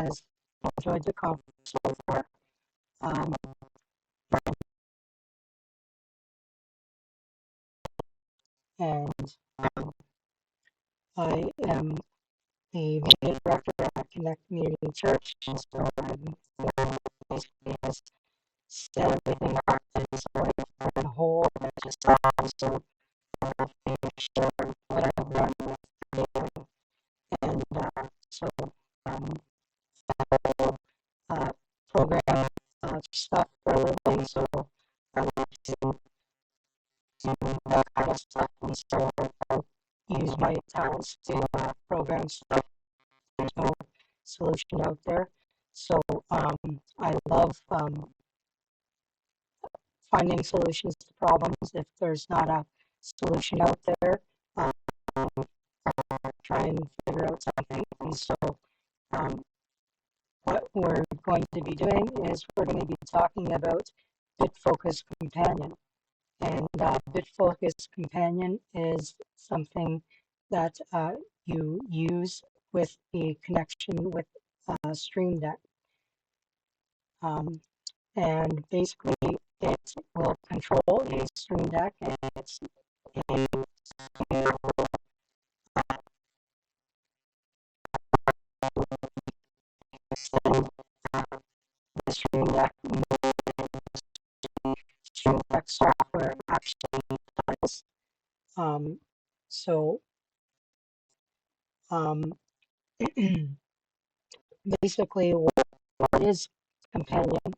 has enjoyed the conference so far. And I am the media director at Connect Community Church, and so I'm basically just set everything up, and so I'm on hold, and I just also make sure what I'm running with, and so I program stuff for a living, so I like to do that kind of stuff, and so I use my talents to program stuff. There's no solution out there. So I love finding solutions to problems. If there's not a solution out there, try and figure out something. And so what we're going to be doing is we're going to be talking about Bitfocus Companion. And Bitfocus Companion is something that you use with the connection with Stream Deck. And basically it will control a Stream Deck, and it's a extend the Stream Deck Stream Deck software actually does. So basically what is Companion?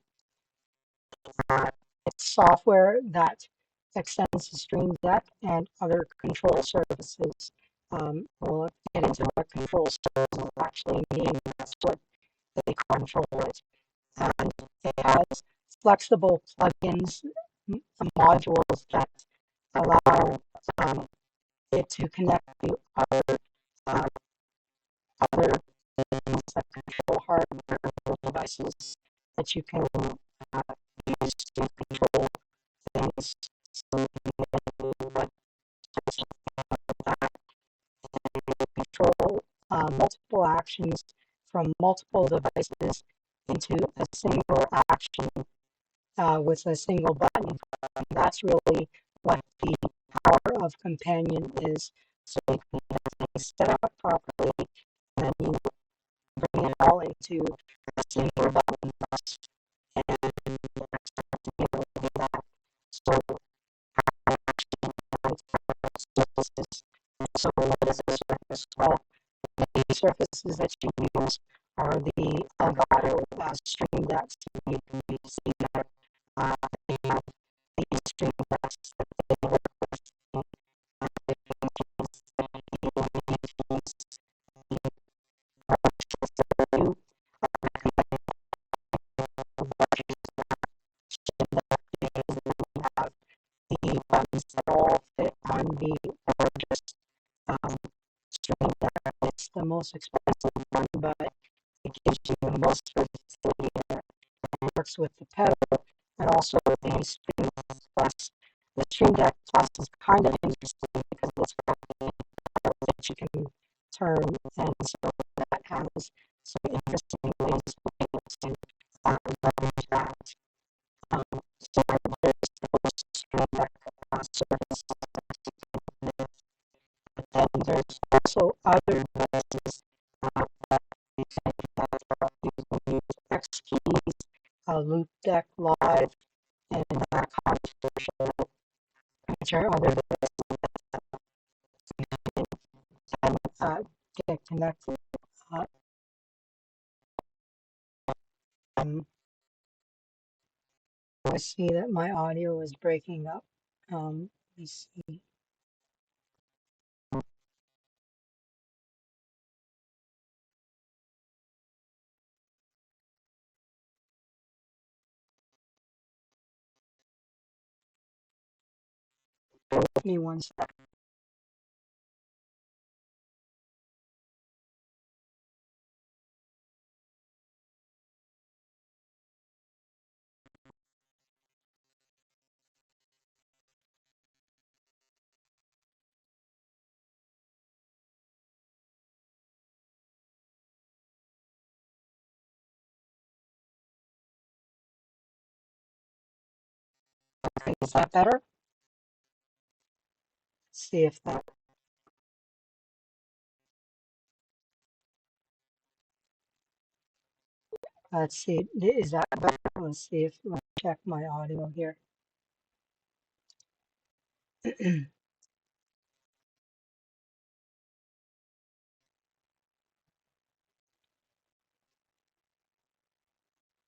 It's software that extends the Stream Deck and other control services. We'll get into what control services actually mean. That's what they control it. And it has flexible plugins, modules that allow it to connect to other things that control hardware devices that you can use to control things. So you can control multiple actions from multiple devices into a single action with a single button. And that's really what the power of Companion is. So you can get things set up properly, and then you bring it all into a single button press, and expect to be able to do that. So surfaces. So what is a surface? Well, the surfaces that you use are the Elgato Stream Decks. You can see that they have these Stream Decks that they work with. The buttons that all fit on the largest Stream Deck. It's the most expensive one, but it gives you the most versatility. It works with the pedal and also with the Stream Deck Plus. The Stream Deck Plus is kind of interesting because it's got the pedal that you can turn, and so that has some interesting ways to be able to leverage that. So there's those Stream Deck services, but then there's also other devices that you can use X keys, Loop Deck Live, and that kind of stuff, which are other devices that can get connected. I see that my audio is breaking up. Let me see. Give me one second. Is that better? See if that, let's see, is that better? Let's see if, let's check my audio here.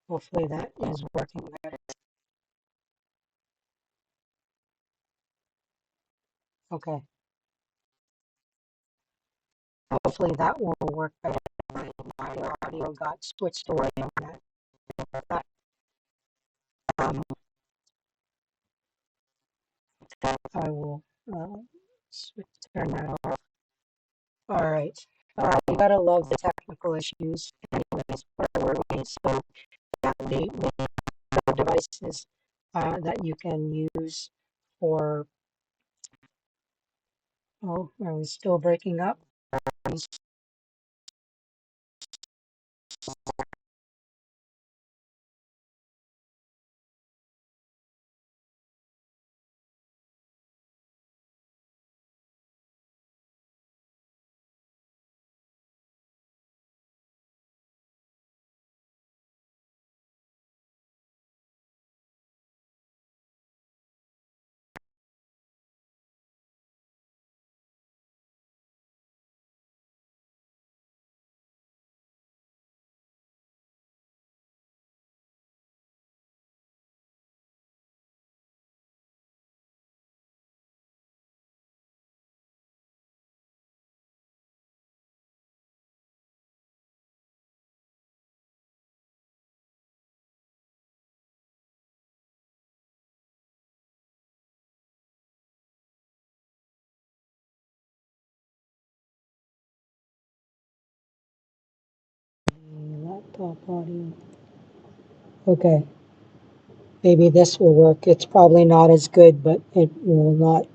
Hopefully that is working better. Okay, hopefully that will work better. My audio got switched away on that. Um, I will switch, turn that off. All right. You gotta love the technical issues. Anyways, where were we? So, yeah, the devices that you can use for, oh, are we still breaking up? Laptop audio. Okay, maybe this will work. It's probably not as good, but it will not,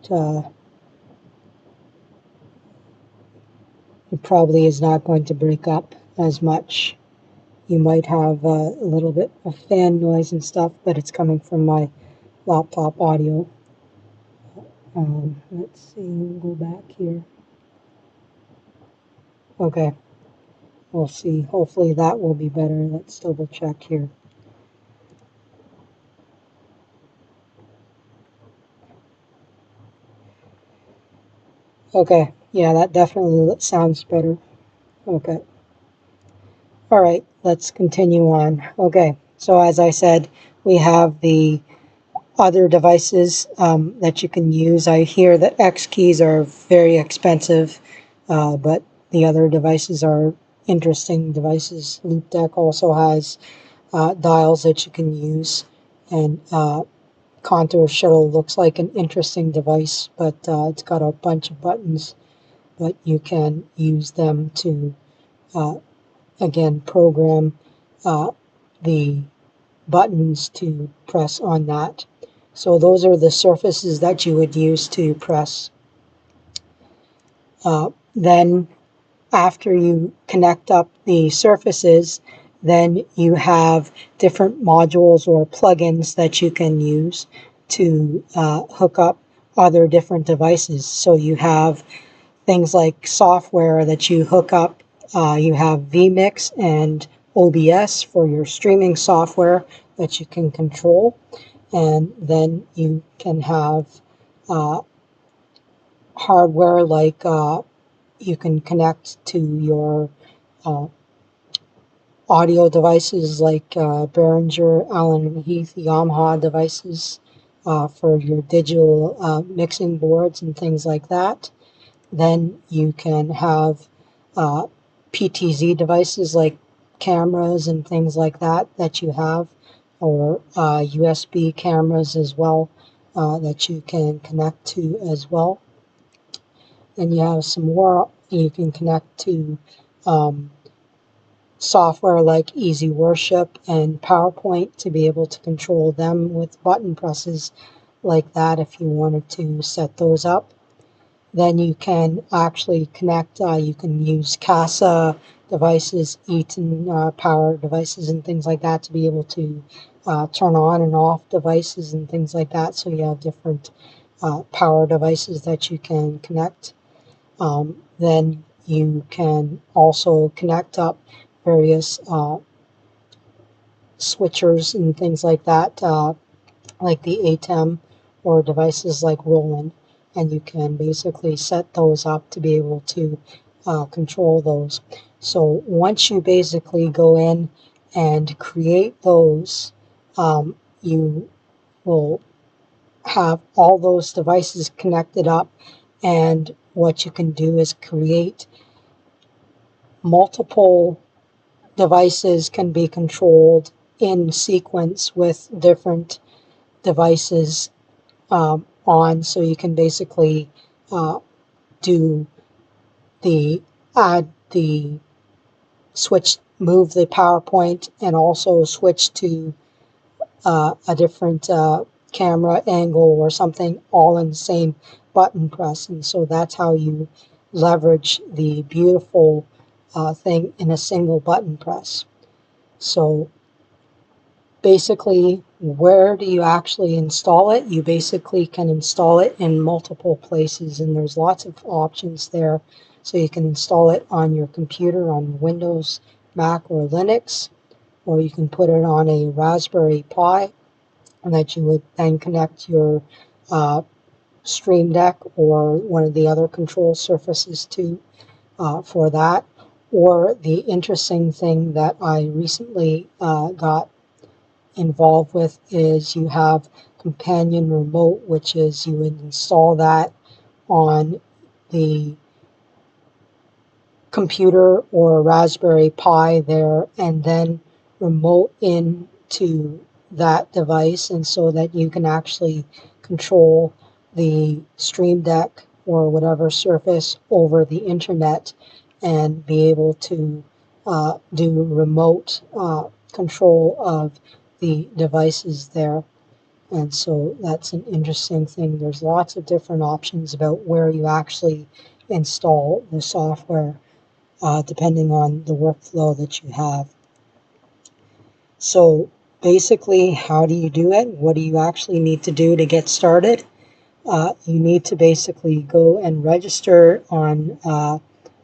it probably is not going to break up as much. You might have a little bit of fan noise and stuff, but it's coming from my laptop audio. Let's see, we'll go back here. Okay, we'll see. Hopefully that will be better. Let's double check here. Okay, yeah, that definitely sounds better. Okay. All right, let's continue on. Okay, so as I said, we have the other devices that you can use. I hear that X keys are very expensive, but the other devices are interesting devices. Loop Deck also has dials that you can use, and Contour Shuttle looks like an interesting device, but it's got a bunch of buttons, but you can use them to, again, program the buttons to press on that. So those are the surfaces that you would use to press. Then after you connect up the surfaces, then you have different modules or plugins that you can use to hook up other different devices. So you have things like software that you hook up. You have vMix and OBS for your streaming software that you can control. And then you can have hardware like you can connect to your audio devices like Behringer, Allen and Heath, Yamaha devices for your digital mixing boards and things like that. Then you can have PTZ devices like cameras and things like that that you have, or USB cameras as well that you can connect to as well. Then you have some more you can connect to software like Easy Worship and PowerPoint to be able to control them with button presses like that if you wanted to set those up. Then you can actually connect, you can use CASA devices, Eaton power devices and things like that, to be able to turn on and off devices and things like that. So you have different power devices that you can connect. Then you can also connect up various switchers and things like that, like the ATEM or devices like Roland, and you can basically set those up to be able to control those. So once you basically go in and create those, you will have all those devices connected up, and what you can do is create multiple devices can be controlled in sequence with different devices on, so you can basically do the add the switch, move the PowerPoint, and also switch to a different camera angle or something, all in the same button press. And so that's how you leverage the beautiful thing in a single button press. So basically, where do you actually install it? You basically can install it in multiple places, and there's lots of options there. So you can install it on your computer on Windows, Mac, or Linux, or you can put it on a Raspberry Pi, and that you would then connect your Stream Deck or one of the other control surfaces to for that. Or the interesting thing that I recently got involved with is you have Companion Remote, which is you would install that on the computer or a Raspberry Pi there, and then remote into that device, and so that you can actually control the Stream Deck or whatever surface over the internet and be able to do remote control of the devices there. And so that's an interesting thing. There's lots of different options about where you actually install the software, depending on the workflow that you have. So basically, how do you do it? What do you actually need to do to get started? You need to basically go and register on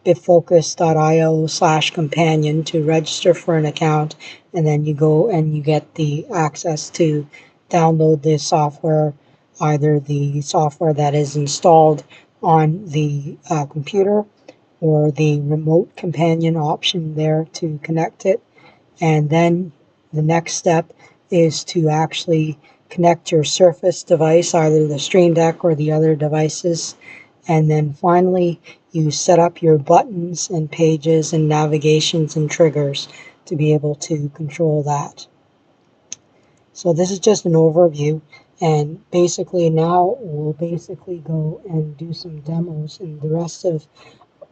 bitfocus.io/companion to register for an account, and then you go and you get the access to download the software, either the software that is installed on the computer or the remote companion option there to connect it. And then the next step is to actually connect your Surface device, either the Stream Deck or the other devices. And then finally, you set up your buttons and pages and navigations and triggers to be able to control that. So this is just an overview, and basically now we'll basically go and do some demos, and the rest of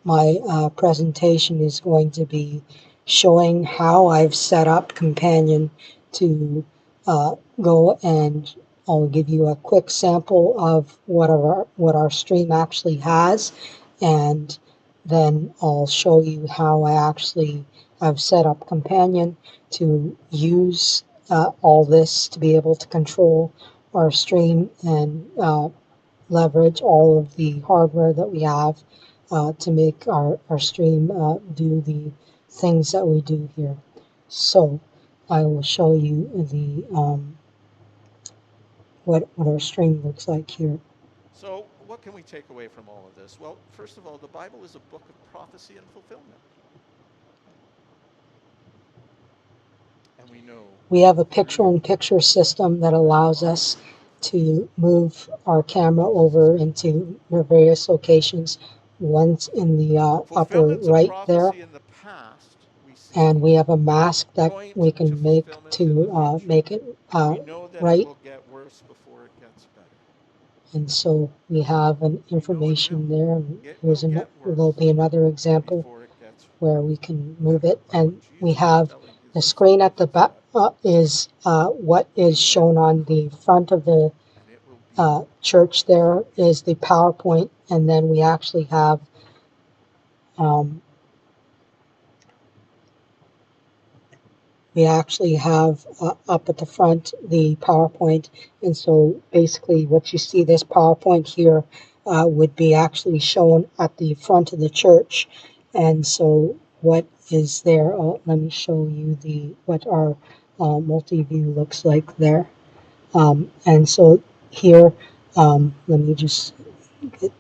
my presentation is going to be showing how I've set up Companion to go, and I'll give you a quick sample of what our stream actually has, and then I'll show you how I actually have set up Companion to use all this to be able to control our stream and leverage all of the hardware that we have to make our stream do the things that we do here. So I will show you the what our stream looks like here. So what can we take away from all of this? Well, first of all, the Bible is a book of prophecy and fulfillment. And we know we have a picture-in-picture system that allows us to move our camera over into various locations. One's in the upper right there, in the past, we see, and we have a mask that we can make to make it we know that right. It will get worse before it gets better. And so we have an information there, and there'll be another example where we can move it, and we have the screen at the back is what is shown on the front of the church. There is the PowerPoint, and then we actually have we actually have up at the front the PowerPoint. And so basically what you see, this PowerPoint here would be actually shown at the front of the church. And so what is there, let me show you what our multi-view looks like there. And so here, let me just get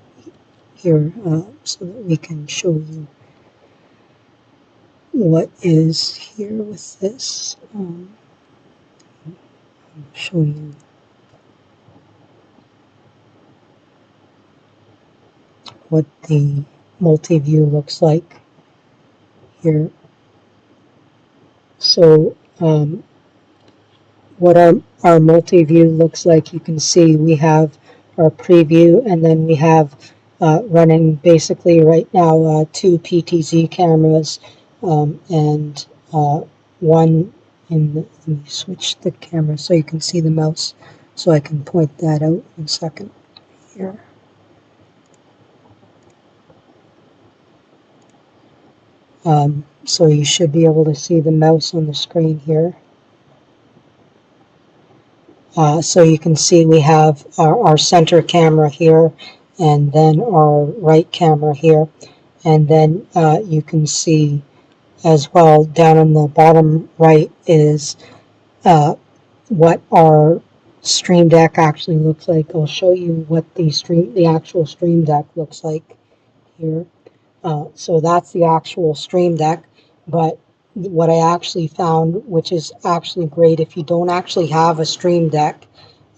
here so that we can show you what is here with this. Show you what the multi-view looks like here. So what our multi-view looks like, you can see we have our preview, and then we have running basically right now 2 PTZ cameras and one in the, let me switch the camera so you can see the mouse, so I can point that out in a second here. So you should be able to see the mouse on the screen here. So you can see we have our center camera here, and then our right camera here. And then you can see as well down in the bottom right is what our Stream Deck actually looks like. I'll show you what the actual Stream Deck looks like here. So that's the actual Stream Deck, but what I actually found, which is actually great, if you don't actually have a Stream Deck,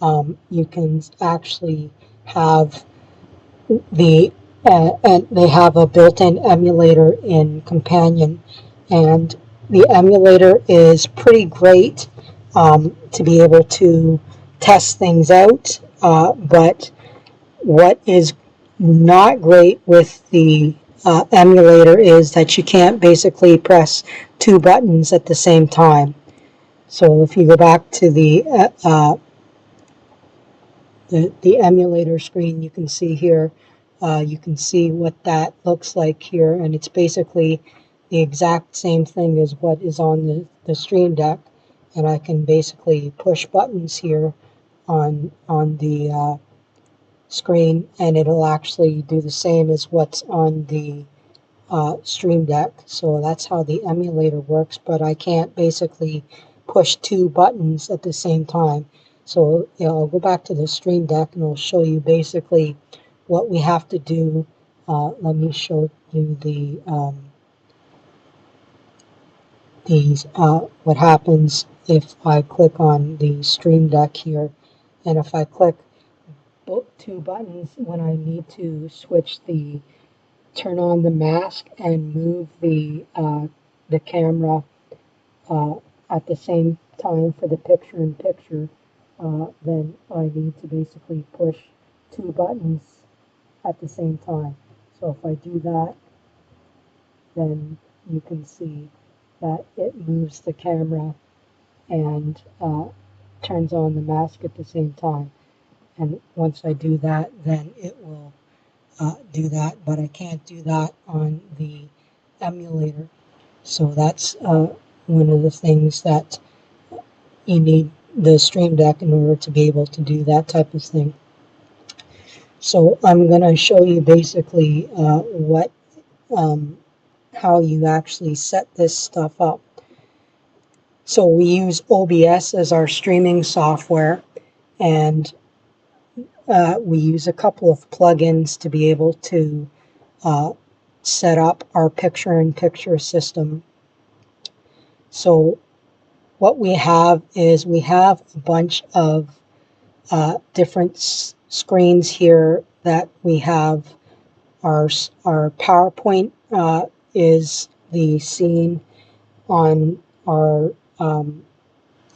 you can actually have and they have a built-in emulator in Companion, and the emulator is pretty great to be able to test things out, but what is not great with the emulator is that you can't basically press 2 buttons at the same time. So if you go back to the emulator screen, you can see here, you can see what that looks like here, and it's basically the exact same thing as what is on the Stream Deck, and I can basically push buttons here on the screen, and it'll actually do the same as what's on the Stream Deck. So that's how the emulator works, but I can't basically push 2 buttons at the same time. So I'll go back to the Stream Deck and I'll show you basically what we have to do. Let me show you what happens if I click on the Stream Deck here, and if I click 2 buttons when I need to switch turn on the mask and move the camera at the same time for the picture-in-picture, then I need to basically push 2 buttons at the same time. So if I do that, then you can see that it moves the camera and turns on the mask at the same time. And once I do that, then it will do that, but I can't do that on the emulator. So that's one of the things that you need the Stream Deck in order to be able to do that type of thing. So I'm going to show you basically how you actually set this stuff up. So we use OBS as our streaming software, and we use a couple of plugins to be able to set up our picture-in-picture system. So what we have is we have a bunch of different screens here that we have. Our PowerPoint is the scene on our,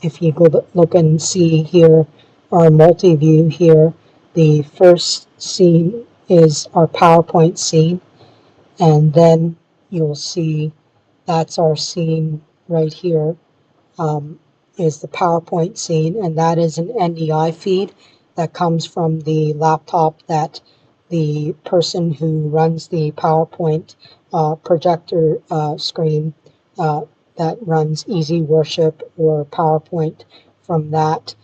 if you go look and see here, our multi-view here, the first scene is our PowerPoint scene, and then you'll see that's our scene right here, is the PowerPoint scene, and that is an NDI feed that comes from the laptop that the person who runs the PowerPoint projector screen that runs Easy Worship or PowerPoint from that,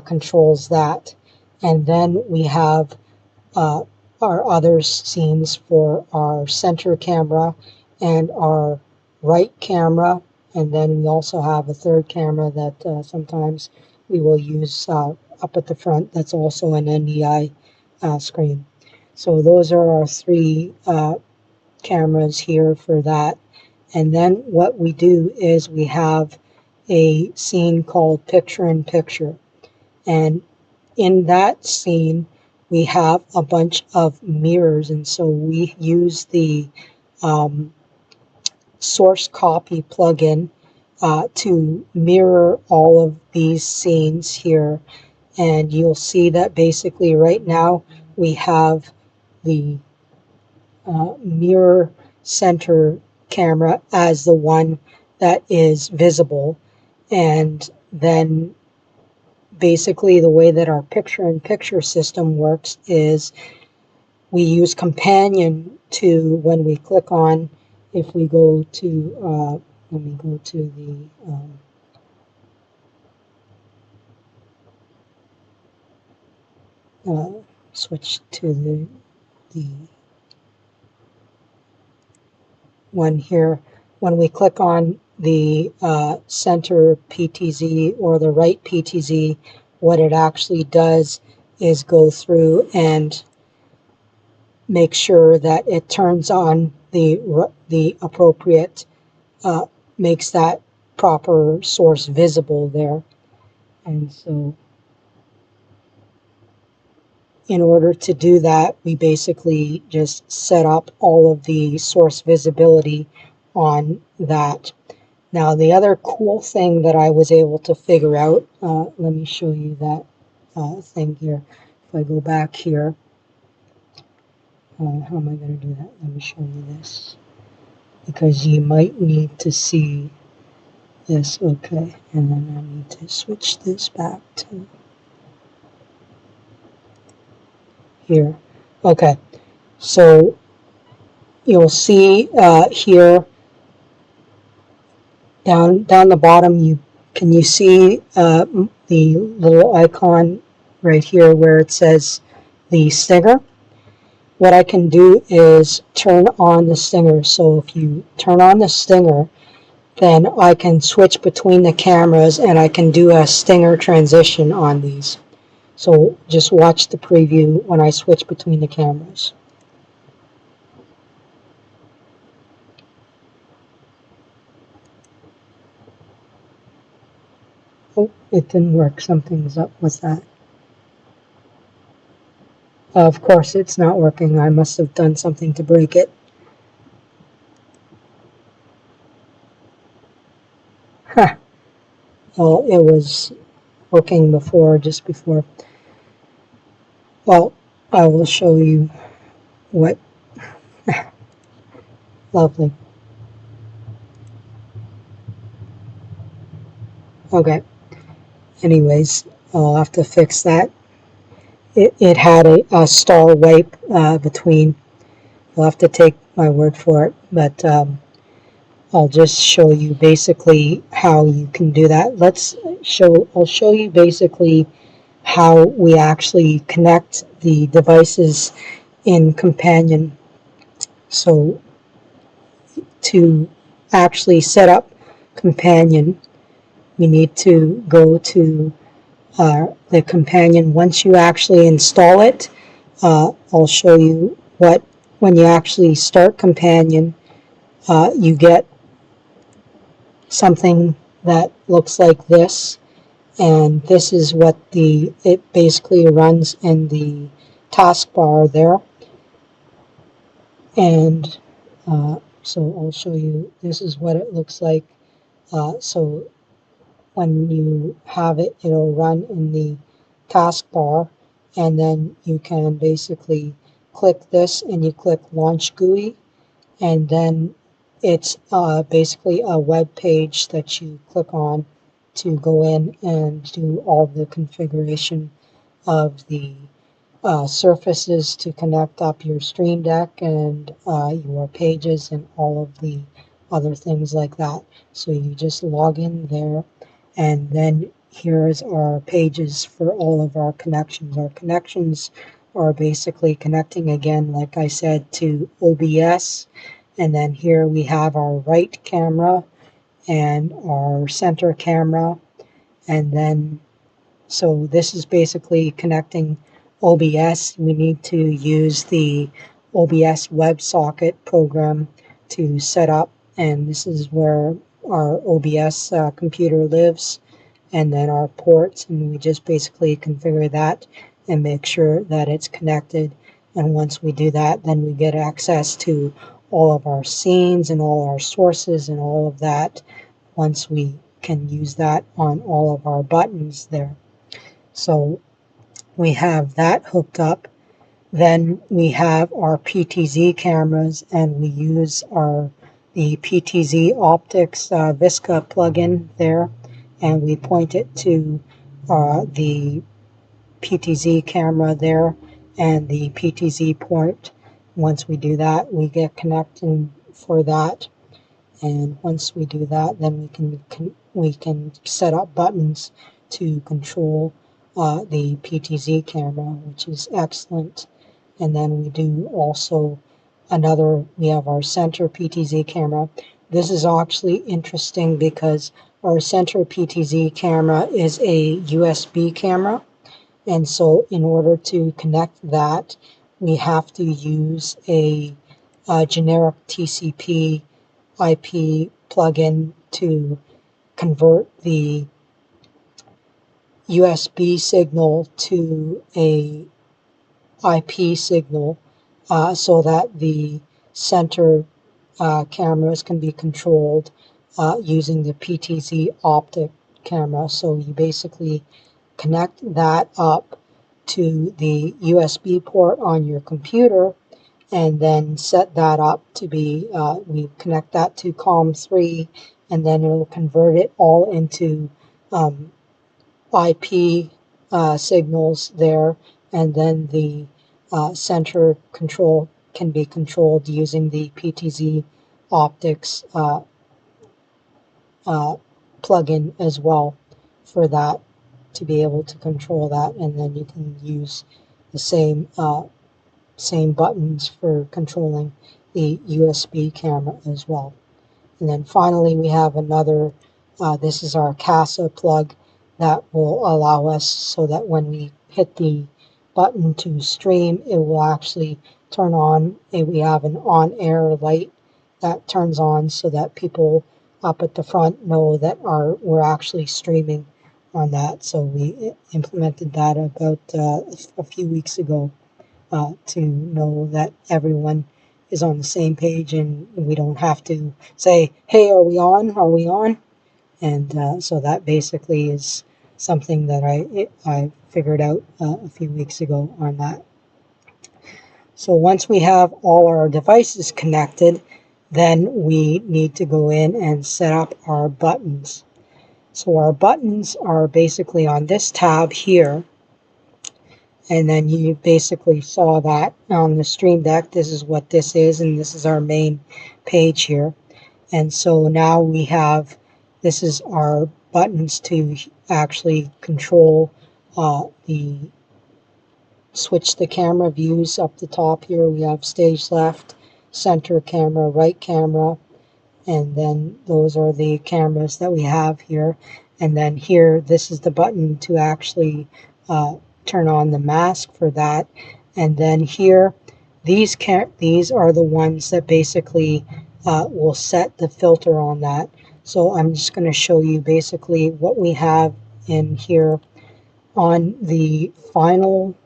controls that. And then we have our other scenes for our center camera and our right camera, and then we also have a third camera that sometimes we will use up at the front. That's also an NDI screen. So those are our three cameras here for that. And then what we do is we have a scene called Picture in Picture, and in that scene we have a bunch of mirrors, and so we use the source copy plugin to mirror all of these scenes here. And you'll see that basically right now we have the mirror center camera as the one that is visible. And then basically the way that our picture-in-picture system works is we use Companion to, when we click on, if we go to, let me go to the, switch to the one here. When we click on the center PTZ or the right PTZ, what it actually does is go through and make sure that it turns on the appropriate, makes that proper source visible there. And so in order to do that, we basically just set up all of the source visibility on that. Now, the other cool thing that I was able to figure out, let me show you that thing here. If I go back here, how am I going to do that? Let me show you this, because you might need to see this. Okay, and then I need to switch this back to here. Okay, so you'll see here down the bottom, can you see the little icon right here where it says the stinger? What I can do is turn on the stinger. So if you turn on the stinger, then I can switch between the cameras and I can do a stinger transition on these. So just watch the preview when I switch between the cameras. Oh, it didn't work. Something's up with that. Of course it's not working. I must have done something to break it. Huh. Well, it was working before, just before. Well, I will show you what. Lovely. Okay. Anyways, I'll have to fix that. It had a star wipe between. You'll have to take my word for it, but I'll just show you basically how you can do that. I'll show you basically how we actually connect the devices in Companion. So to actually set up Companion, we need to go to the Companion. Once you actually install it, I'll show you when you actually start Companion, you get something that looks like this, and this is what it basically runs in the taskbar there. And so I'll show you, this is what it looks like. So when you have it, it'll run in the taskbar, and then you can basically click this and you click Launch GUI, and then it's basically a web page that you click on to go in and do all the configuration of the surfaces to connect up your Stream Deck and your pages and all of the other things like that. So you just log in there, and then here's our pages for all of our connections. Our connections are basically connecting again, like I said, to OBS. And then here we have our right camera and our center camera. And then, so this is basically connecting OBS. We need to use the OBS WebSocket program to set up. And this is where our OBS computer lives, and then our ports, and we just basically configure that and make sure that it's connected. And once we do that, then we get access to all of our scenes and all our sources and all of that, once we can use that on all of our buttons there. So we have that hooked up. Then we have our PTZ cameras, and we use the PTZ Optics Visca plugin there, and we point it to the PTZ camera there and the PTZ port. Once we do that, we get connecting for that, and once we do that, then we can set up buttons to control the PTZ camera, which is excellent. And then we do also we have our center PTZ camera. This is actually interesting because our center PTZ camera is a USB camera. And so in order to connect that, we have to use a generic TCP IP plugin to convert the USB signal to a IP signal, so that the center cameras can be controlled using the PTZ optic camera. So you basically connect that up to the USB port on your computer, and then set that up to be, we connect that to COM3, and then it'll convert it all into IP signals there, and then the center control can be controlled using the PTZ optics plugin as well for that, to be able to control that. And then you can use the same buttons for controlling the USB camera as well. And then finally we have another, this is our CASA plug that will allow us so that when we hit the button to stream, it will actually turn on, we have an on-air light that turns on so that people up at the front know that we're actually streaming on that. So we implemented that about a few weeks ago to know that everyone is on the same page, and we don't have to say, hey, are we on? Are we on? And so that basically is something that I figured out a few weeks ago on that. So once we have all our devices connected, then we need to go in and set up our buttons. So our buttons are basically on this tab here. And then you basically saw that on the Stream Deck. This is what this is, and this is our main page here. And so now we have, this is our buttons to actually control switch the camera views. Up the top here we have stage left, center camera, right camera, and then those are the cameras that we have here. And then here, this is the button to actually turn on the mask for that. And then here, these are the ones that basically will set the filter on that. So I'm just going to show you basically what we have in here on the final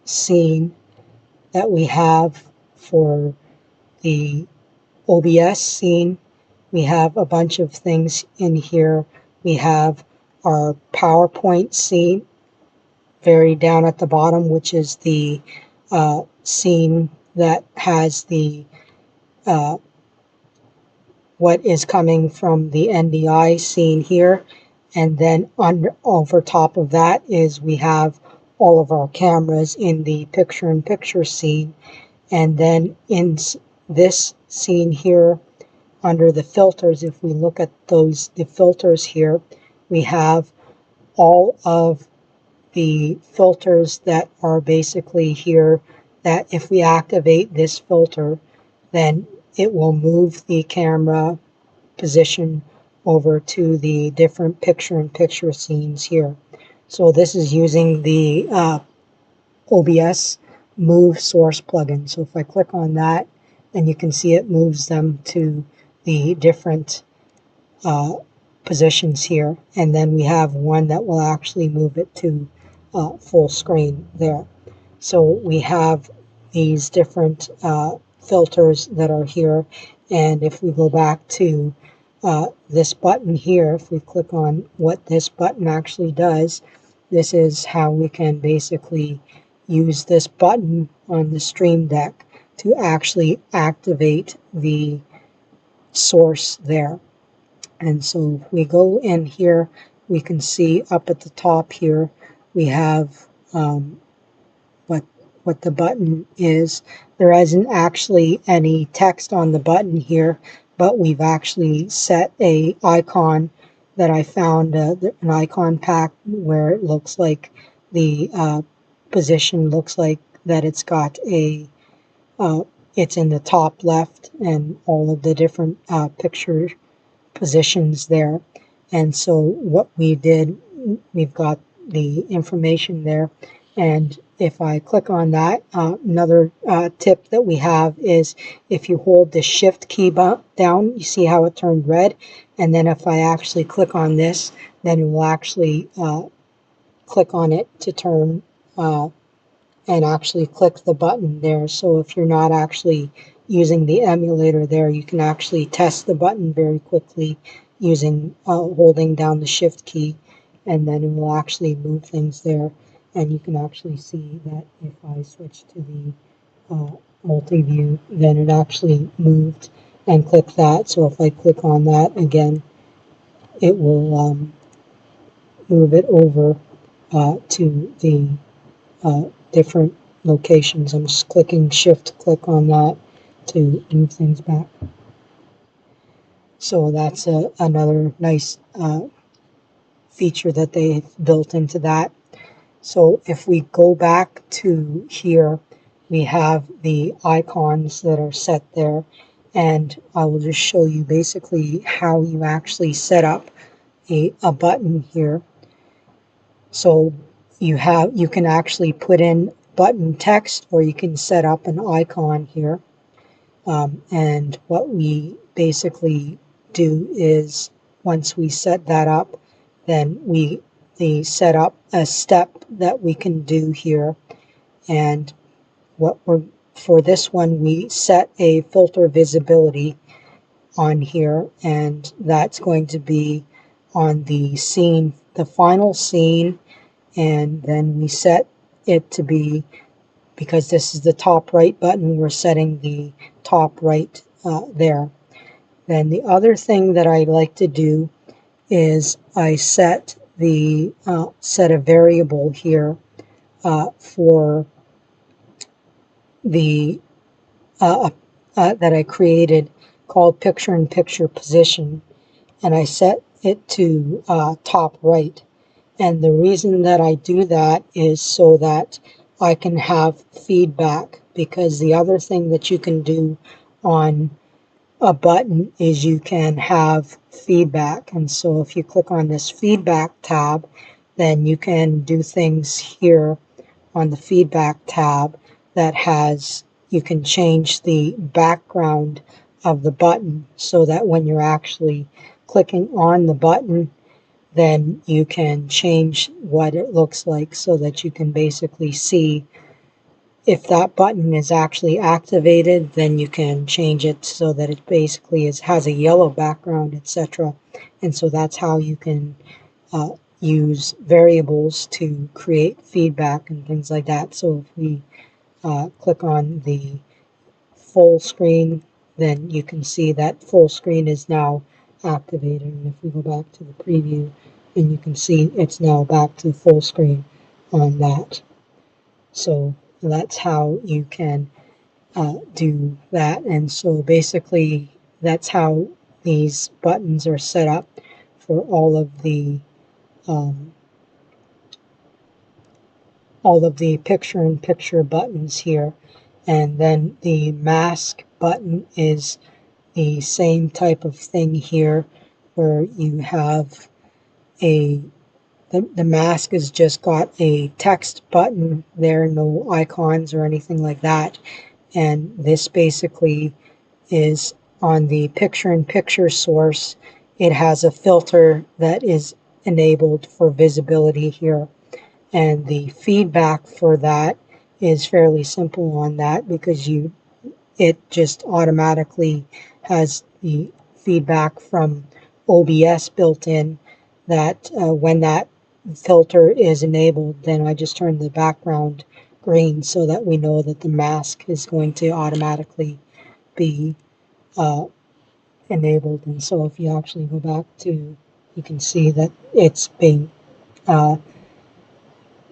scene that we have for the OBS scene. We have a bunch of things in here. We have our PowerPoint scene very down at the bottom, which is the scene that has the what is coming from the NDI scene here. And then over top of that is we have all of our cameras in the picture-in-picture scene. And then in this scene here, under the filters, if we look at the filters here, we have all of the filters that are basically here, that if we activate this filter, then it will move the camera position over to the different picture-in-picture scenes here. So this is using the OBS Move Source plugin. So if I click on that, then you can see it moves them to the different positions here. And then we have one that will actually move it to full screen there. So we have these different filters that are here. And if we go back to this button here, if we click on what this button actually does, this is how we can basically use this button on the Stream Deck to actually activate the source there. And so if we go in here, we can see up at the top here, we have what the button is. There isn't actually any text on the button here, but we've actually set a icon that I found, an icon pack where it looks like the position looks like that it's got a, it's in the top left and all of the different picture positions there. And so what we did, we've got the information there. And if I click on that, another tip that we have is if you hold the shift key down, you see how it turned red. And then if I actually click on this, then it will actually click on it to turn and actually click the button there. So if you're not actually using the emulator there, you can actually test the button very quickly using holding down the shift key, and then it will actually move things there. And you can actually see that if I switch to the multi-view, then it actually moved and click that. So if I click on that again, it will move it over to the different locations. I'm just clicking shift click on that to move things back. So that's another nice feature that they've built into that. So if we go back to here, we have the icons that are set there, and I will just show you basically how you actually set up a button here. So you can actually put in button text, or you can set up an icon here. And what we basically do is once we set that up, then we set up a step that we can do here. And for this one, we set a filter visibility on here, and that's going to be on the scene, the final scene. And then we set it to be, because this is the top right button, we're setting the top right there. Then the other thing that I like to do is I set a variable here for the that I created called picture-in-picture position, and I set it to top right. And the reason that I do that is so that I can have feedback, because the other thing that you can do on a button is you can have feedback. And so if you click on this feedback tab, then you can do things here on the feedback tab that has, you can change the background of the button so that when you're actually clicking on the button, then you can change what it looks like so that you can basically see if that button is actually activated, then you can change it so that it basically has a yellow background, etc. And so that's how you can use variables to create feedback and things like that. So if we click on the full screen, then you can see that full screen is now activated. And if we go back to the preview, then you can see it's now back to full screen on that. So that's how you can do that. And so basically that's how these buttons are set up for all of the picture-in-picture buttons here. And then the mask button is the same type of thing here, where you have the mask has just got a text button there, no icons or anything like that. And this basically is on the picture-in-picture source. It has a filter that is enabled for visibility here. And the feedback for that is fairly simple on that, because it just automatically has the feedback from OBS built in, that when that filter is enabled, then I just turn the background green so that we know that the mask is going to automatically be enabled. And so if you actually go back to, you can see that it's being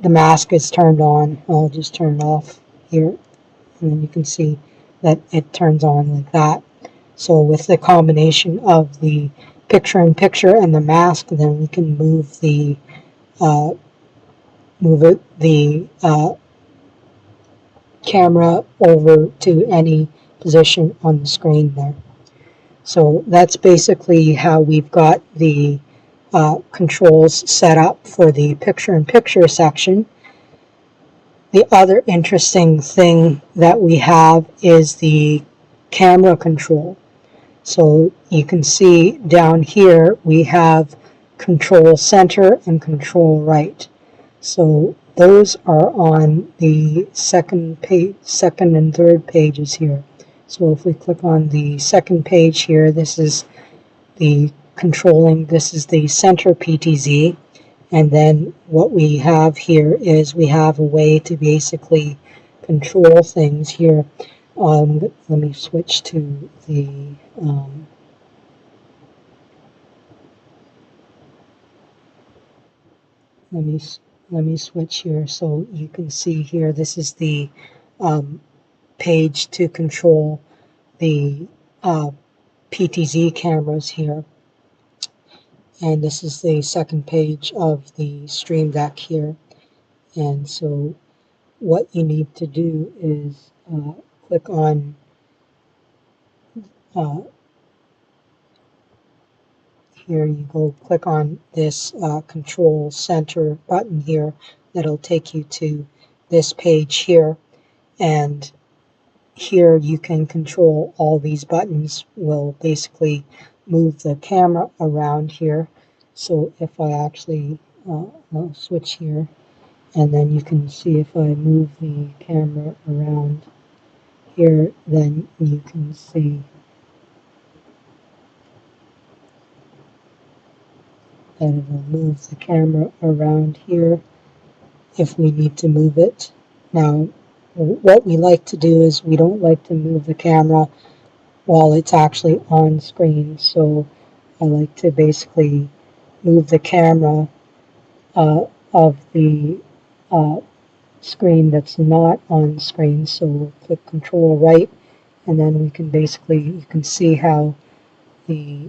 the mask is turned on. I'll just turn it off here, and then you can see that it turns on like that. So with the combination of the picture-in-picture and the mask, then we can move the camera over to any position on the screen there. So that's basically how we've got the controls set up for the picture-in-picture section. The other interesting thing that we have is the camera control. So you can see down here we have control center and control right. So those are on the second and third pages here. So if we click on the second page here, this is the this is the center PTZ. And then what we have here is we have a way to basically control things here. Let me switch to the let me switch here so you can see here. This is the page to control the PTZ cameras here. And this is the second page of the Stream Deck here. And so what you need to do is click on here you go, click on this control center button here. That'll take you to this page here. And here you can control all these buttons. Will basically move the camera around here. So if I actually I'll switch here, and then you can see if I move the camera around here, then you can see that it will move the camera around here if we need to move it. Now, what we like to do is we don't like to move the camera while it's actually on screen. So I like to basically move the camera of the screen that's not on screen. So we'll click Control right, and then we can basically, you can see how the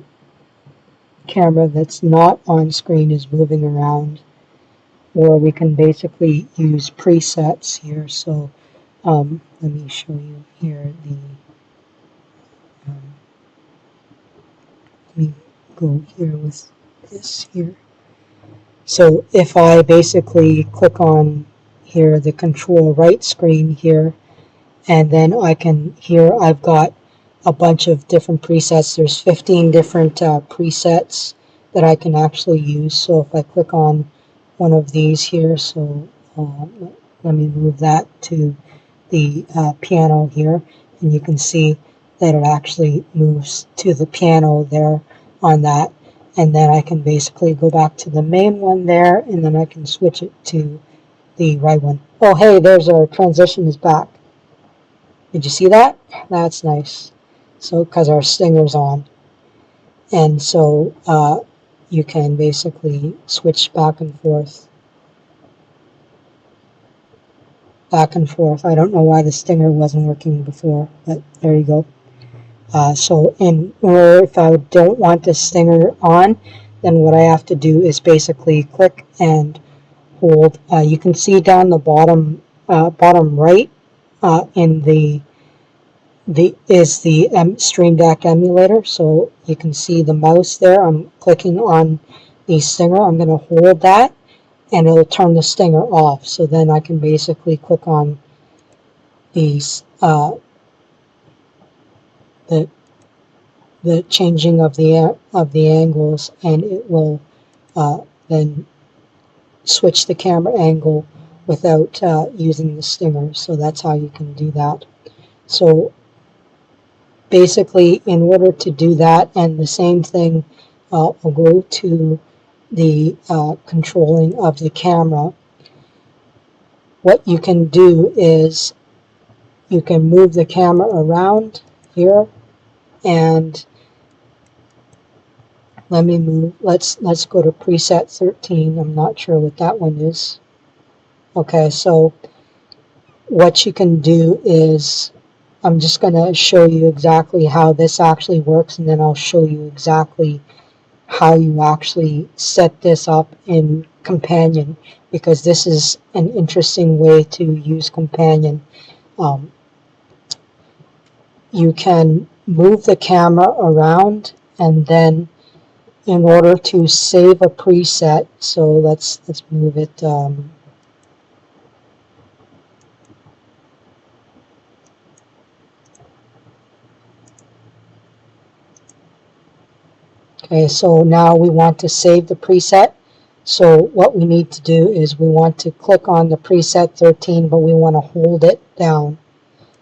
camera that's not on screen is moving around. Or we can basically use presets here. So let me show you here the let me go here with this here. So if I basically click on here the control right screen here, and then I can, here I've got a bunch of different presets. There's 15 different presets that I can actually use. So if I click on one of these here, so let me move that to the piano here, and you can see that it actually moves to the piano there on that. And then I can basically go back to the main one there, and then I can switch it to the right one. Oh, hey, there's our transition is back. Did you see that? That's nice. So, because our stinger's on. And so you can basically switch back and forth. Back and forth. I don't know why the stinger wasn't working before, but there you go. So if I don't want the stinger on, then what I have to do is basically click and hold. You can see down the bottom right in the Stream Deck emulator. So you can see the mouse there. I'm clicking on the stinger. I'm going to hold that, and it'll turn the stinger off. So then I can basically click on these the the changing of the angles, and it will then switch the camera angle without using the stinger. So that's how you can do that. So basically, in order to do that, and the same thing, I'll go to the controlling of the camera. What you can do is you can move the camera around here, and let's go to preset 13. I'm not sure what that one is. Okay, so what you can do is, I'm just going to show you exactly how this actually works, and then I'll show you exactly how you actually set this up in Companion, because this is an interesting way to use Companion. You can move the camera around, and then in order to save a preset, so let's move it. Okay, so now we want to save the preset. So what we need to do is we want to click on the preset 13, but we want to hold it down.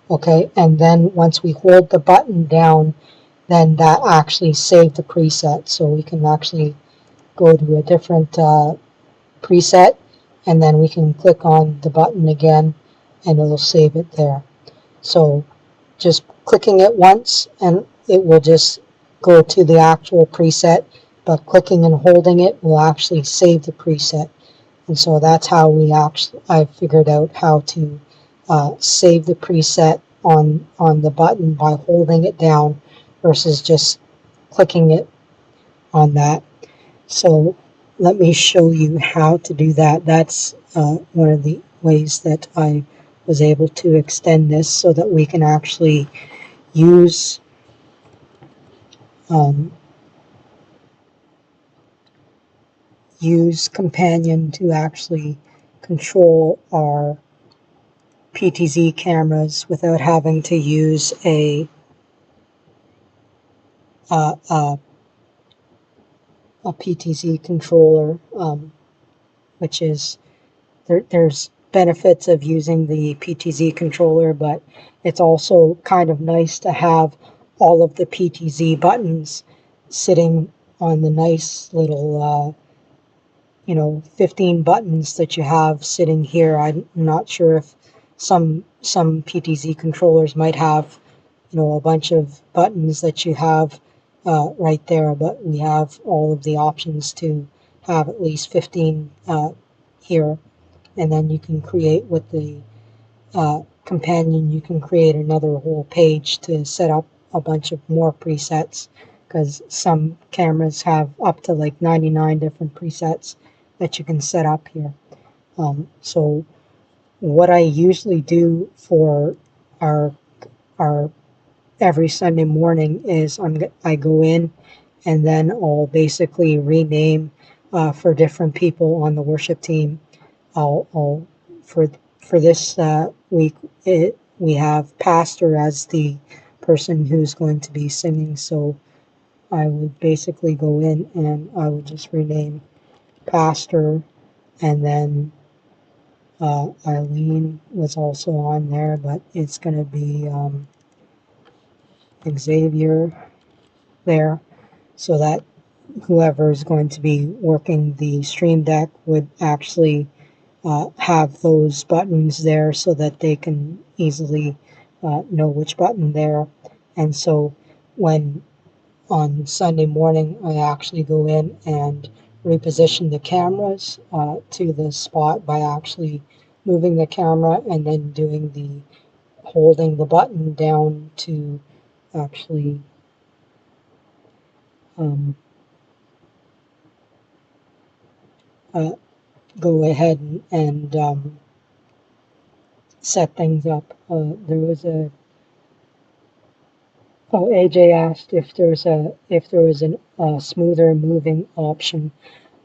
Okay, and then once we hold the button down, then that actually saved the preset. So we can actually go to a different preset, and then we can click on the button again, and it'll save it there. So just clicking it once, and it will just go to the actual preset, but clicking and holding it will actually save the preset. And so that's how I figured out how to save the preset on the button by holding it down versus just clicking it on that. So let me show you how to do that. That's one of the ways that I was able to extend this so that we can actually use use Companion to actually control our PTZ cameras without having to use a PTZ controller, which is there's benefits of using the PTZ controller, but it's also kind of nice to have all of the PTZ buttons sitting on the nice little 15 buttons that you have sitting here. I'm not sure if some PTZ controllers might have a bunch of buttons that you have right there, but we have all of the options to have at least 15 here. And then you can create with the Companion, you can create another whole page to set up a bunch of more presets, because some cameras have up to like 99 different presets that you can set up here. So what I usually do for our every Sunday morning is I go in, and then I'll basically rename for different people on the worship team. I'll for this week we have pastor as the person who's going to be singing. So I would basically go in and I would just rename pastor, and then Eileen was also on there, but it's going to be Xavier there, so that whoever is going to be working the Stream Deck would actually have those buttons there so that they can easily know which button there. And so when on Sunday morning I actually go in and reposition the cameras to the spot by actually moving the camera and then doing the holding the button down to actually go ahead and set things up. There was a AJ asked if there was a smoother moving option.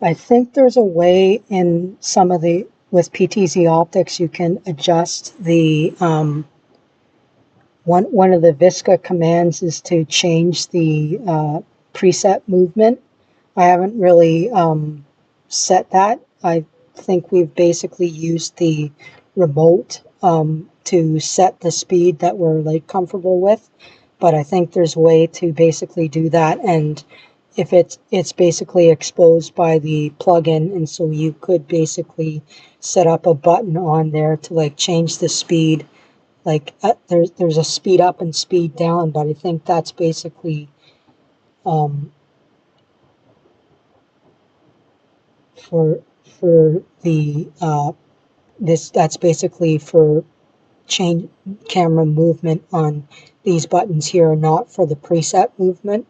I think there's a way in some of the with PTZ optics you can adjust the one of the Visca commands is to change the preset movement. I haven't really set that. I think we've basically used the remote to set the speed that we're like comfortable with, but I think there's a way to basically do that, and if it's basically exposed by the plugin, and so you could basically set up a button on there to like change the speed. Like there's a speed up and speed down, but I think that's basically for the that's basically for change camera movement on these buttons here, not for the preset movement.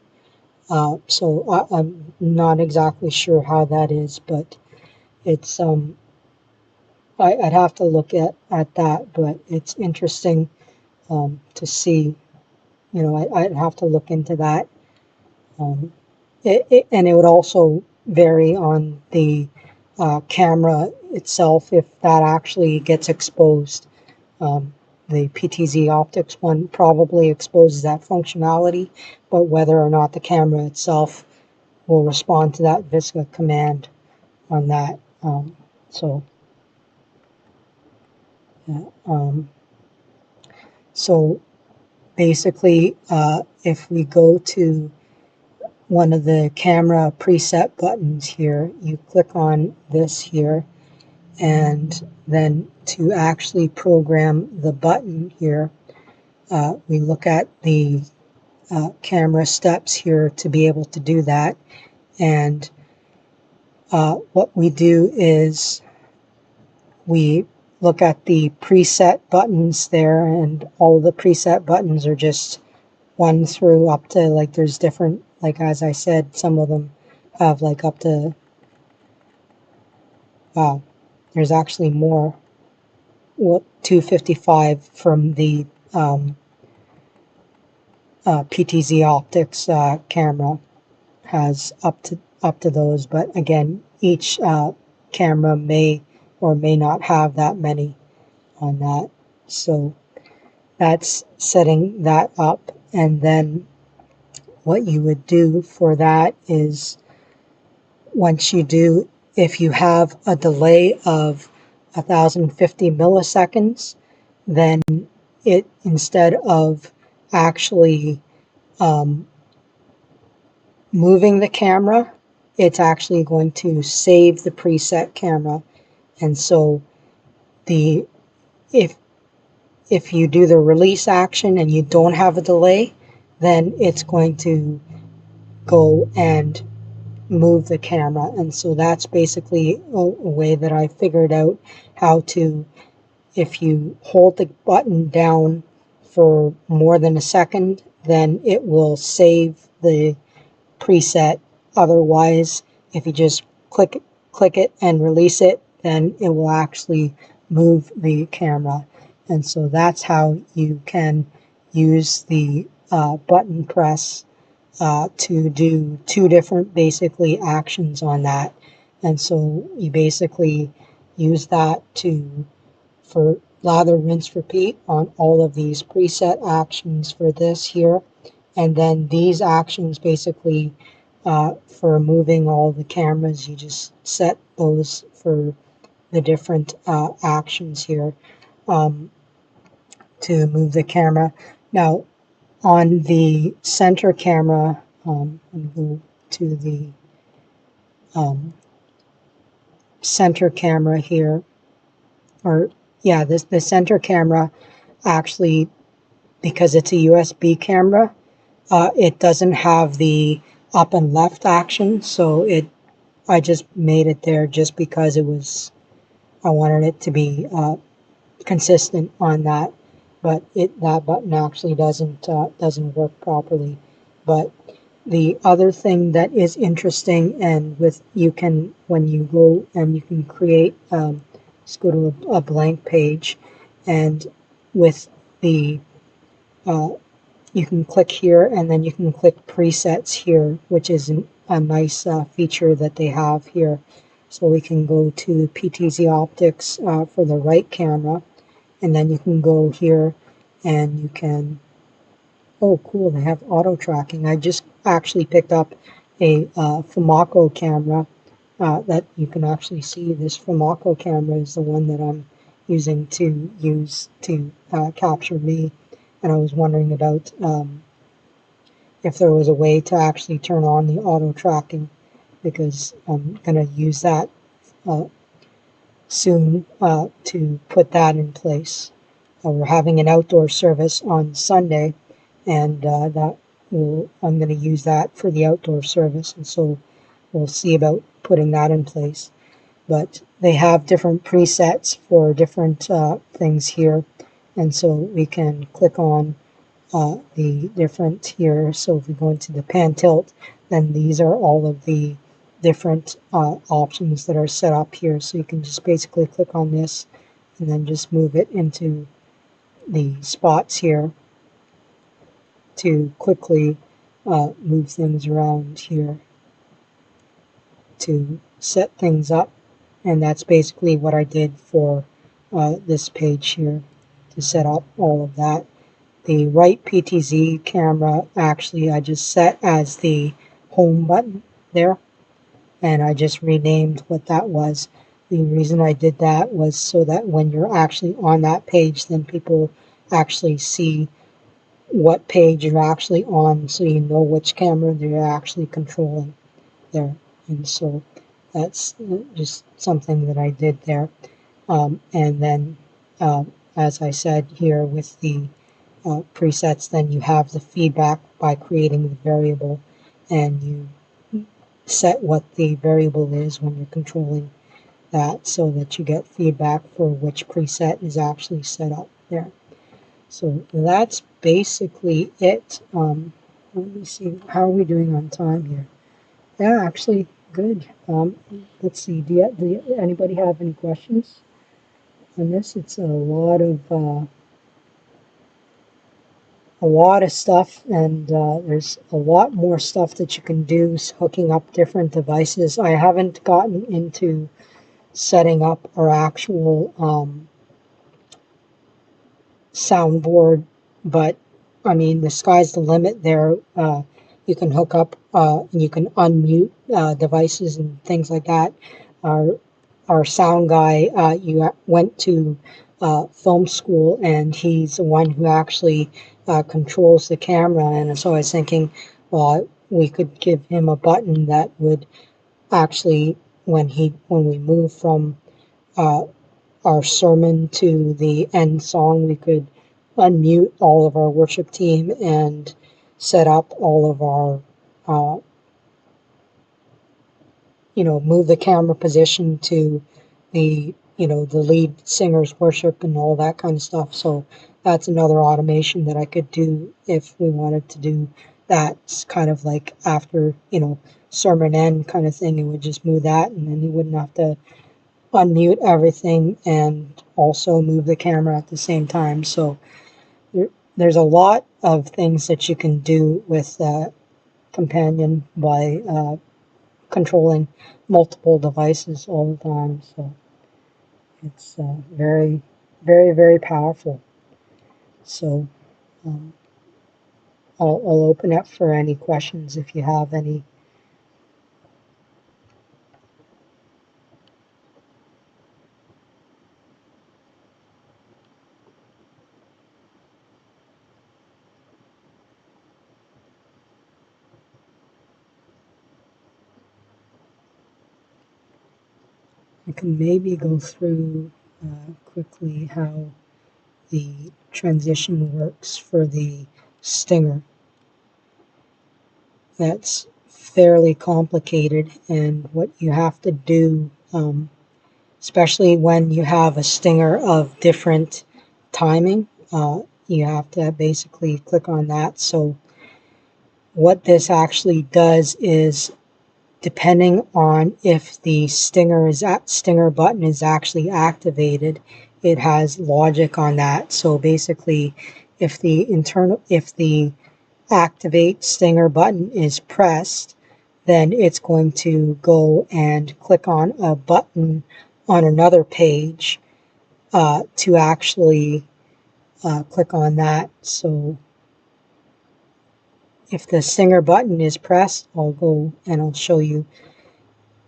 So I'm not exactly sure how that is, but it's I'd have to look at that, but it's interesting to see. You know, I'd have to look into that. And it would also vary on the camera itself if that actually gets exposed. The PTZ optics one probably exposes that functionality, but whether or not the camera itself will respond to that Visca command on that. So, yeah, so basically, if we go to one of the camera preset buttons here, you click on this here, and then to actually program the button here, we look at the camera steps here to be able to do that. And what we do is we look at the preset buttons there, and all of the preset buttons are just 1 through up to, like, there's different, like as I said, some of them have like up to, wow, there's actually more. Well, 255 from the PTZ optics camera has up to those, but again, each camera may or may not have that many on that. So that's setting that up, and then what you would do for that is, once you do, if you have a delay of 1050 milliseconds, then it, instead of actually moving the camera, it's actually going to save the preset camera. And so the if you do the release action and you don't have a delay, then it's going to go and move the camera. And so that's basically a way that I figured out how to, if you hold the button down for more than a second, then it will save the preset. Otherwise, if you just click it and release it, then it will actually move the camera. And so that's how you can use the button press to do 2 different basically actions on that. And so you basically use that for lather, rinse, repeat on all of these preset actions for this here. And then these actions basically for moving all the cameras, you just set those for the different actions here to move the camera. Now, on the center camera, let me go to the center camera here, or yeah, the center camera actually, because it's a USB camera, it doesn't have the up and left action, so I just made it there just because I wanted it to be consistent on that. but that button actually doesn't work properly. But the other thing that is interesting, and with you can, when you go and you can create, just go to a blank page, and with the you can click here, and then you can click presets here, which is a nice feature that they have here. So we can go to PTZ Optics for the right camera, and then you can go here and you can, oh cool, they have auto tracking. I just actually picked up a Fumaco camera that you can actually see. This Fumaco camera is the one that I'm using to capture me, and I was wondering about if there was a way to actually turn on the auto tracking, because I'm going to use that soon to put that in place. We're having an outdoor service on Sunday, and I'm going to use that for the outdoor service, and so we'll see about putting that in place. But they have different presets for different things here, and so we can click on the different here. So if we go into the pan tilt, then these are all of the different options that are set up here. So you can just basically click on this and then just move it into the spots here to quickly move things around here to set things up. And that's basically what I did for this page here, to set up all of that. The right PTZ camera, actually, I just set as the home button there, and I just renamed what that was. The reason I did that was so that when you're actually on that page, then people actually see what page you're actually on, so you know which camera they're actually controlling there. And so that's just something that I did there. And then, as I said here with the presets, then you have the feedback by creating the variable, and you set what the variable is when you're controlling that, so that you get feedback for which preset is actually set up there. So that's basically it. Let me see, how are we doing on time here? Yeah, actually good. Let's see, do anybody have any questions on this? It's a lot of stuff, and there's a lot more stuff that you can do hooking up different devices. I haven't gotten into setting up our actual soundboard, but I mean, the sky's the limit there. You can hook up and you can unmute devices and things like that. Our sound guy, you went to film school, and he's the one who actually controls the camera. And so I was thinking, well, we could give him a button that would actually, when we move from our sermon to the end song, we could unmute all of our worship team and set up all of our move the camera position to the the lead singer's worship and all that kind of stuff. So that's another automation that I could do if we wanted to do that. It's kind of like after sermon end kind of thing. It would just move that, and then you wouldn't have to unmute everything and also move the camera at the same time. So there's a lot of things that you can do with Companion by controlling multiple devices all the time. So it's very, very, very powerful. So I'll open up for any questions if you have any. I can maybe go through quickly how the transition works for the Stinger. That's fairly complicated, and what you have to do, especially when you have a Stinger of different timing, you have to basically click on that. So what this actually does is, depending on if the stinger button is actually activated, it has logic on that. So basically, if the activate stinger button is pressed, then it's going to go and click on a button on another page to actually click on that. So if the stinger button is pressed, I'll go and I'll show you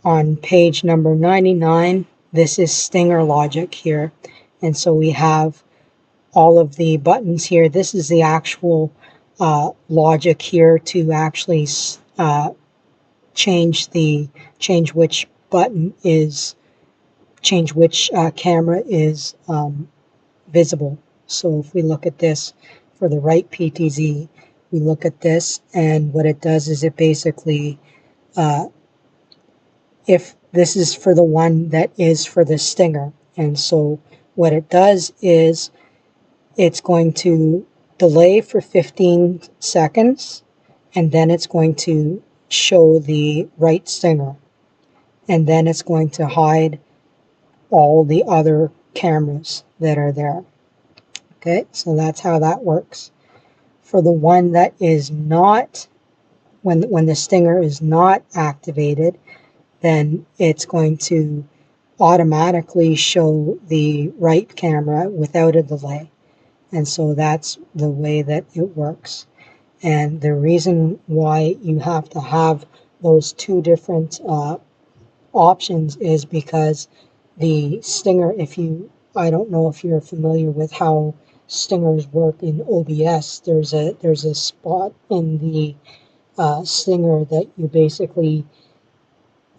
on page number 99. This is stinger logic here. And so we have all of the buttons here. This is the actual logic here to actually change which button is, change which camera is visible. So if we look at this for the right PTZ, we look at this, and what it does is it basically, if this is for the one that is for the stinger, and so what it does is it's going to delay for 15 seconds, and then it's going to show the right stinger, and then it's going to hide all the other cameras that are there. Okay, so that's how that works. For the one that is not, when the stinger is not activated, then it's going to automatically show the right camera without a delay. And so that's the way that it works. And the reason why you have to have those two different options is because the stinger, I don't know if you're familiar with how stingers work in OBS. There's a spot in the stinger that you basically,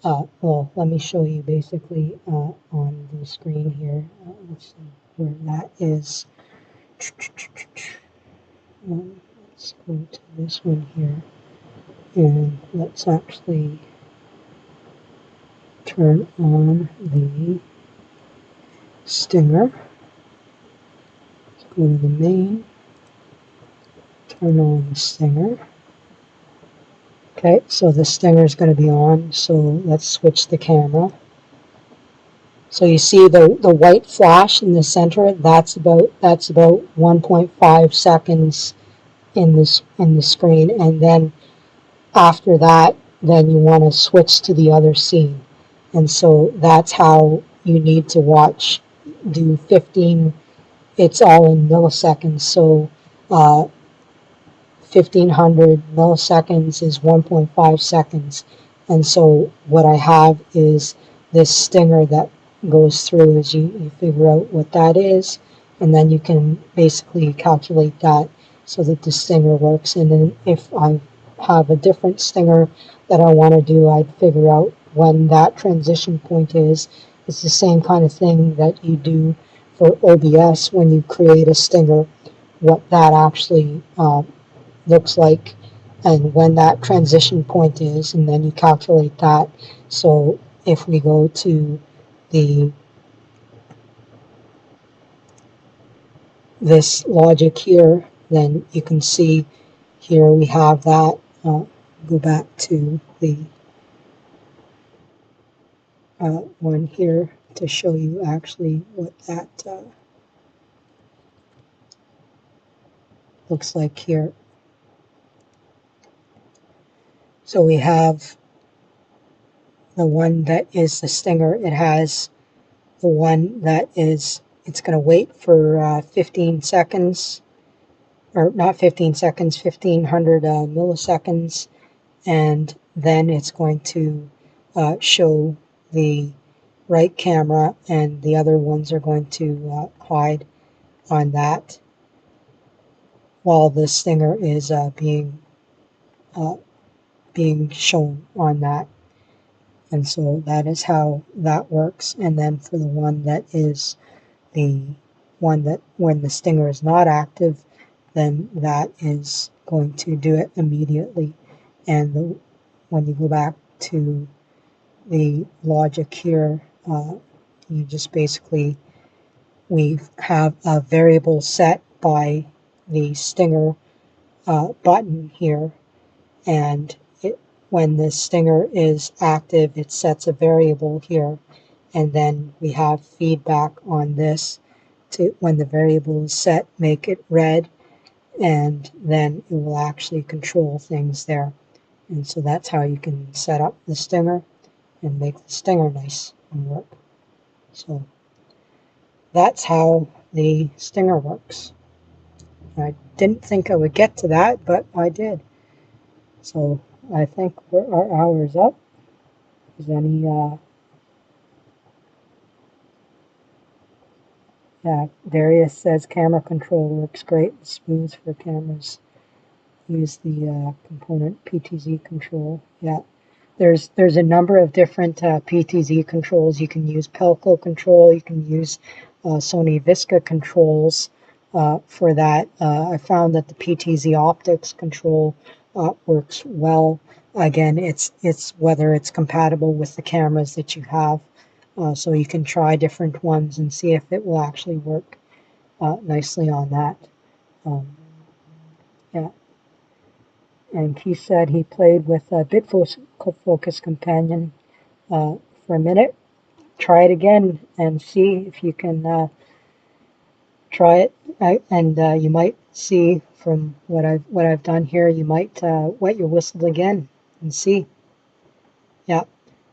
well, let me show you basically on the screen here. Let's see where that is. Let's go to this one here, and let's actually turn on the stinger. Let's go to the main, turn on the stinger. Okay, so the stinger is going to be on, so let's switch the camera. So you see the white flash in the center, that's about 1.5 seconds in the screen, and then after that, then you want to switch to the other scene. And so that's how you need to watch, do 15, it's all in milliseconds, so 1500 milliseconds is 1.5 seconds. And so what I have is this stinger that goes through, as you figure out what that is, and then you can basically calculate that so that the stinger works. And then if I have a different stinger that I want to do, I'd figure out when that transition point is. It's the same kind of thing that you do for OBS when you create a stinger, what that actually looks like and when that transition point is, and then you calculate that. So if we go to this logic here, then you can see here we have that. Go back to the one here to show you actually what that looks like here. So we have the one that is the stinger. It has the one that is, it's going to wait for 15 seconds, or not 15 seconds, 1500 milliseconds, and then it's going to show the right camera, and the other ones are going to hide on that while the stinger is being shown on that. And so that is how that works. And then for the one that is the one that when the stinger is not active, then that is going to do it immediately. And when you go back to the logic here, you just basically, we have a variable set by the stinger button here, and when the stinger is active, it sets a variable here, and then we have feedback on this to when the variable is set, make it red, and then it will actually control things there. And so that's how you can set up the stinger and make the stinger nice and work. So that's how the stinger works. I didn't think I would get to that, but I did. So I think our hour's up. Is any, yeah, Darius says camera control works great, smooth for cameras. Use the component PTZ control. Yeah, there's a number of different PTZ controls. You can use Pelco control. You can use Sony Visca controls for that. I found that the PTZ optics control works well. Again, it's whether it's compatible with the cameras that you have. So you can try different ones and see if it will actually work nicely on that. Yeah. And he said he played with Bitfocus Companion for a minute. Try it again and see if you can try it. And you might see from what I've done here, you might wet your whistle again and see. Yeah,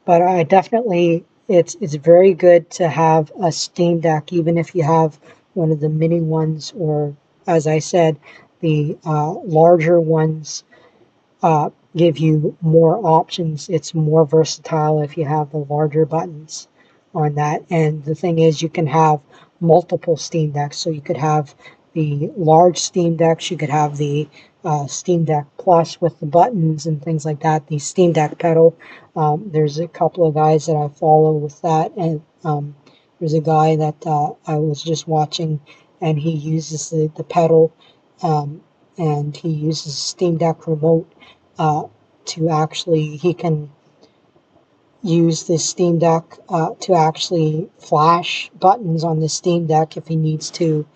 but I definitely it's very good to have a Steam Deck, even if you have one of the mini ones, or as I said, the larger ones give you more options. It's more versatile if you have the larger buttons on that. And the thing is, you can have multiple Steam Decks. So you could have the large Steam Decks, you could have the Steam Deck Plus with the buttons and things like that. The Steam Deck pedal, there's a couple of guys that I follow with that. And there's a guy that I was just watching, and he uses the pedal, and he uses Steam Deck remote to actually, he can use the Steam Deck to actually flash buttons on the Steam Deck if he needs to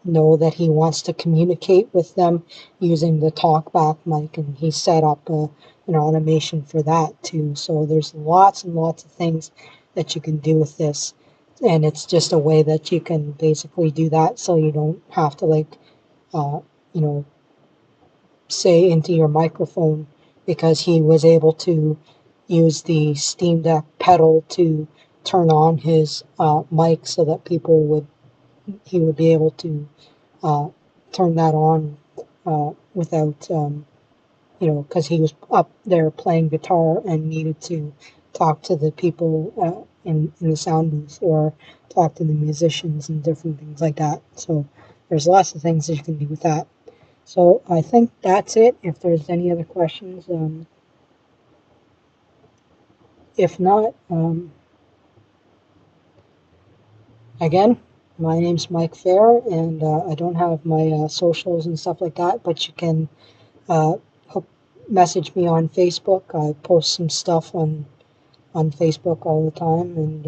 know that he wants to communicate with them using the talkback mic, and he set up an automation for that too. So there's lots and lots of things that you can do with this, and it's just a way that you can basically do that so you don't have to you know, say into your microphone, because he was able to use the Steam Deck pedal to turn on his mic so that he would be able to turn that on without, because he was up there playing guitar and needed to talk to the people in the sound booth, or talk to the musicians and different things like that. So there's lots of things that you can do with that. So I think that's it. If there's any other questions, if not, again, my name's Mike Fair, and I don't have my socials and stuff like that, but you can uh, message me on Facebook. I post some stuff on Facebook all the time, and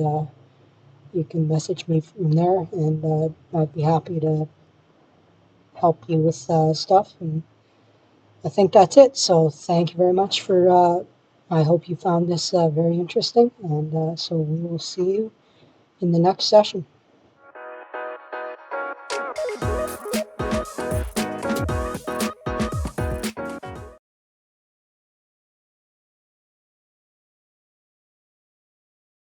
you can message me from there, and I'd be happy to help you with stuff. And I think that's it. So thank you very much for, I hope you found this very interesting, and so we will see you in the next session.